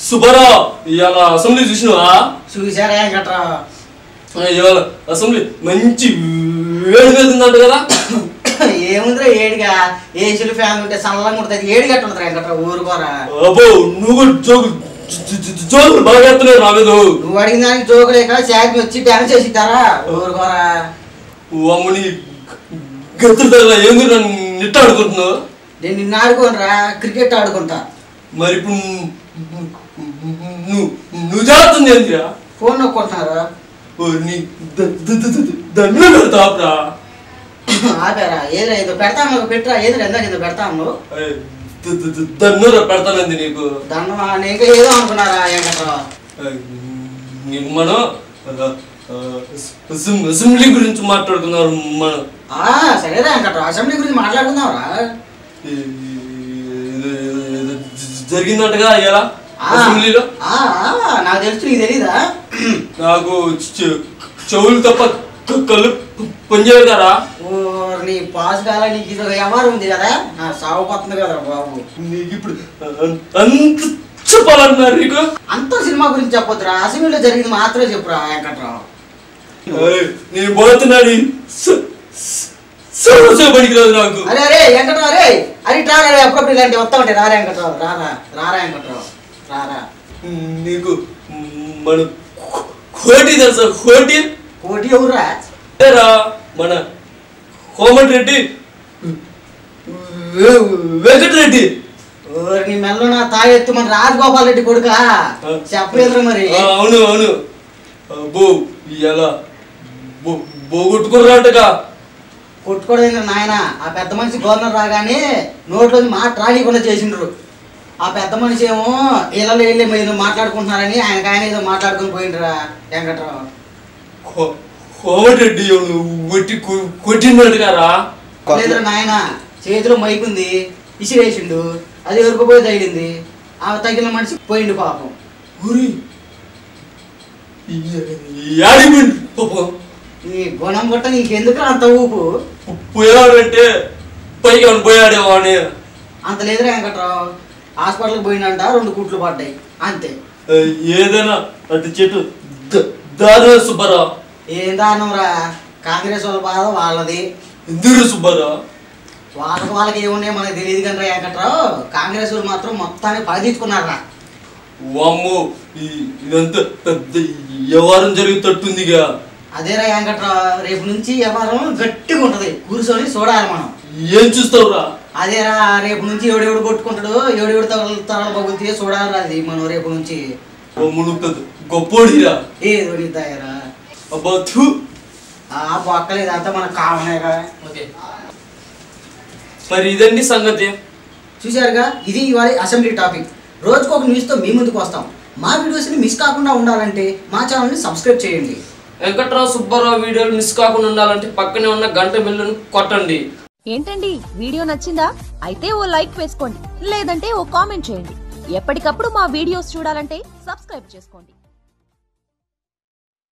సుబ్బారావు ఇవాళ అసెంబ్లీ చూసినావా? చూసారా గట్రా ఇవాళ అసెంబ్లీ మంచి వేడి వెళ్తుందంట కదా. ఏముందిరా ఏడిగా ఏసీలు ఫ్యాన్ ఉంటే చల్లగా ఉంటుంది ఏడి గట్ట ఉంటుంది గట్రా ఊరుకోరా. అబ్బో నువ్వు జోకులు బాగా ఎత్తున్నావు నా మీద. నువ్వు అడిగిన దానికి జోకు లేక శాఖ వచ్చి డ్యాన్స్ చేసిద్దారా ఊరుకోరా. అమ్మని గతులు ఏంది నన్ను నిట్ట ఆడుకుంటున్నావు? నేను నిన్ను ఆడుకోనరా క్రికెట్ ఆడుకుంటా. మరి ఇప్పుడు నువ్వు చేస్తుంది ఏంటిరా? ఫోన్ నొక్కుంటున్నారా? దండ పెడతావురా. ఆపారా ఏదో ఏదో పెడతాను పెట్టరా ఏదో ఎందాక ఏదో పెడతాను దండ పెడతానంది నీకు. దండం నీకు ఏదో అనుకున్నారా ఏంటరా? నీకు మనం అసెంబ్లీ గురించి మాట్లాడుకున్నారు మనం. సరేరా వెంకట్రావు అసెంబ్లీ గురించి మాట్లాడుకుందాంరా. జరిగిందంటగా అయ్యారా అసెంబ్లీలో? నాకు తెలుసు నీకు తెలీదా? నాకు చెవులు తప్ప కళ్ళు పనిచేయదు కదా. నీ పాస్ కాల నీకు ఇది వ్యవహారం ఉంది కదా నా సాగు పోతుంది కదా బాబు. నీకు ఇప్పుడు అంత చెప్పాలన్నారు నీకు? అంత సినిమా గురించి చెప్పొద్దురా అసెంబ్లీలో జరిగింది మాత్రమే చెప్పురా వెంకట్రావు. నేను పోతున్నాడు పనికిరాదు నాకు. అరే అరే వెంకట్రావు అరే అది రారా అప్పుడప్పుడు ఇలాంటి వస్తా ఉంటాయి రారా వెంకట్రావు రారా రారా వెంకట్రావు రారా. నీకు మన కోటి తెలుసా? కోటి కోటి ఎవరురా? మన కోమటి రెడ్డి వెంకటరెడ్డి. నీ మెల్లో నా తాగెత్తు మన రాజగోపాల్ రెడ్డి కొడుకా చెప్పలేదురా మరి. అవును అవును అబ్బో ఇలా బోగొట్టుకున్నారటగా. కొట్టుకోవడం నాయన ఆ పెద్ద మనిషి గవర్నర్ రాగానే నోట్లోని మాట రానికుండా చేసిండ్రు. ఆ పెద్ద మనిషి ఏమో ఇళ్ళలో వెళ్ళి మీరు మాట్లాడుకుంటున్నారని ఆయన ఏదో మాట్లాడుకుని పోయిండ్రా వెంకట్రావు. కోమటిరెడ్డి కొట్టినట్టుగారా? లేదురా నాయన చేతిలో మైక్ ఉంది ఇసిరేసిండు అది ఎవరికి పోయి తగిలింది ఆ తగిలిన మనిషి పోయిండు పాపం. ఈ గుణం పుట్ట నీకెందుకు అంత ఊపు? పోయాడంటే పైకి పోయాడేమో అని. అంత లేదురా వెంకట్రావు హాస్పిటల్కి పోయిందంట 2 కుట్లు పడ్డాయి అంతే. ఏదైనా అటు చెట్టు దారుణ సుబ్బారావు. ఏం దారుణం రా కాంగ్రెస్ వాళ్ళ బాధ వాళ్ళది. ఎందుకు సుబ్బారావు? వాళ్ళకి ఏమున్నాయో మనకు తెలియదు కానీ రా వెంకట్రావు కాంగ్రెస్ వాళ్ళు మాత్రం మొత్తాన్ని పగదీసుకున్నారా. వామ్మో ఇదంతా పెద్ద వ్యవహారం జరుగుతట్టుందిగా. అదేరా వెంకట్రావు రేపు నుంచి వ్యవహారం గట్టిగా ఉంటది కూర్చొని చూడాలి మనం. ఏం చూస్తావురా? అదేరా రేపు నుంచి ఎవడెవడు కొట్టుకుంటాడు ఎవడెవడు తరలు పగులుతాయో చూడాలి అది మనం రేపు నుంచి. గొప్పోడిరా ఏదో నిద్దాయరా అబ్బా పక్కలేదు అంతా మనకు కావనేగా. మరి ఇదండి సంగతి. చూసారుగా ఇది ఇవాళ అసెంబ్లీ టాపిక్. రోజుకు ఒక న్యూస్తో మీ ముందుకు వస్తాం. మా వీడియోస్ని మిస్ కాకుండా ఉండాలంటే మా ఛానల్ని సబ్స్క్రైబ్ చేయండి. వెంకట్రావు సుబ్బారావు వీడియోలు మిస్ కాకుండా ఉండాలంటే పక్కనే ఉన్న గంట బిల్లును కొట్టండి. ఏంటండి వీడియో నచ్చిందా? అయితే ఓ లైక్ వేసుకోండి లేదంటే ఓ కామెంట్ చేయండి. ఎప్పటికప్పుడు మా వీడియోస్ చూడాలంటే సబ్స్క్రైబ్ చేసుకోండి.